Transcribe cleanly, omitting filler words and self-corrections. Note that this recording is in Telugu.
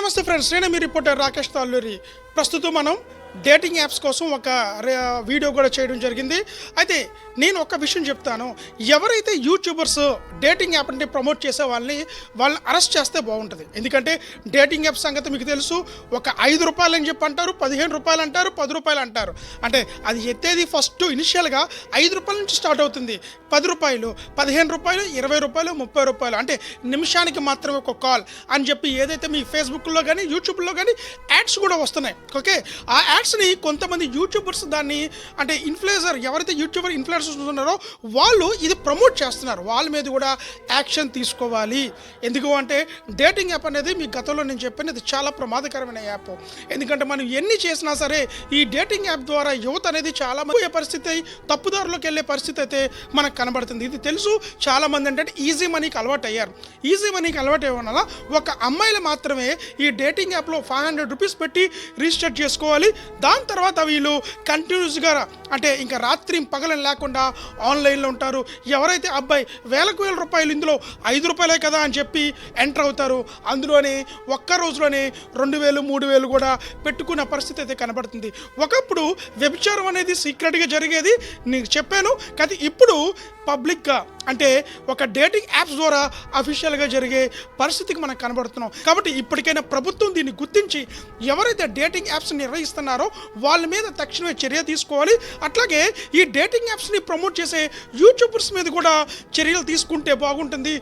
నమస్తే ఫ్రెండ్స్, నేను మీ రిపోర్టర్ రాకేష్ తాళ్ళూరి. ప్రస్తుతం మనం డేటింగ్ యాప్స్ కోసం ఒక వీడియో కూడా చేయడం జరిగింది. అయితే నేను ఒక విషయం చెప్తాను. ఎవరైతే యూట్యూబర్స్ డేటింగ్ యాప్ అంటే ప్రమోట్ చేసే వాళ్ళని అరెస్ట్ చేస్తే బాగుంటుంది. ఎందుకంటే డేటింగ్ యాప్ సంగతి మీకు తెలుసు. ఒక ₹5 అని చెప్పి అంటారు, ₹15 అంటారు, ₹10 అంటారు. అంటే అది ఎత్తేది ఫస్ట్ ఇనిషియల్గా ₹5 నుంచి స్టార్ట్ అవుతుంది. ₹10, ₹15, ₹20, ₹30. అంటే నిమిషానికి మాత్రమే ఒక కాల్ అని చెప్పి ఏదైతే మీ ఫేస్బుక్లో కానీ యూట్యూబ్లో కానీ యాడ్స్ కూడా వస్తున్నాయి. ఓకే, ఆ యాడ్స్ని కొంతమంది యూట్యూబర్స్ దాన్ని అంటే ఎవరైతే ఇన్ఫ్లుయెన్సర్స్ ఉన్నారో వాళ్ళు ఇది ప్రమోట్ చేస్తున్నారు. వాళ్ళ మీద కూడా యాక్షన్ తీసుకోవాలి. ఎందుకు అంటే డేటింగ్ యాప్ అనేది మీ గతంలో నేను చెప్పాను, ఇది చాలా ప్రమాదకరమైన యాప్. ఎందుకంటే మనం ఎన్ని చేసినా సరే ఈ డేటింగ్ యాప్ ద్వారా యువత అనేది చాలా మంది పరిస్థితి తప్పుదారులోకి వెళ్ళే పరిస్థితి అయితే మనకు కనబడుతుంది. ఇది తెలుసు. చాలామంది అంటే ఈజీ మనీకి అలవాటు అయ్యారు. ఈజీ మనీకి అలవాటు అయ్యడం వల్ల ఒక అమ్మాయిలు మాత్రమే ఈ డేటింగ్ యాప్లో ₹500 పెట్టి రిజిస్టర్ చేసుకోవాలి. దాని తర్వాత వీళ్ళు కంటిన్యూస్గా అంటే ఇంకా రాత్రి పగలని లేకుండా ఆన్లైన్లో ఉంటారు. ఎవరైతే అబ్బాయి వేలకు వేల రూపాయలు ఇందులో ₹5 కదా అని చెప్పి ఎంటర్ అవుతారు. అందులోనే ఒక్క రోజులోనే 2000, 3000 కూడా పెట్టుకున్న పరిస్థితి అయితే కనబడుతుంది. ఒకప్పుడు వ్యభిచారం అనేది సీక్రెట్గా జరిగేది, నేను చెప్పాను. కానీ ఇప్పుడు పబ్లిక్గా అంటే ఒక డేటింగ్ యాప్స్ ద్వారా అఫీషియల్గా జరిగే పరిస్థితికి మనం కనబడుతున్నాం. కాబట్టి ఇప్పటికైనా ప్రభుత్వం దీన్ని గుర్తించి ఎవరైతే డేటింగ్ యాప్స్ నిర్వహిస్తున్నారో వాళ్ళ మీద తక్షణమే చర్య తీసుకోవాలి. అట్లాగే ఈ డేటింగ్ యాప్స్ని ప్రమోట్ చేసే యూట్యూబర్స్ మీద కూడా చర్యలు తీసుకుంటే బాగుంటుంది.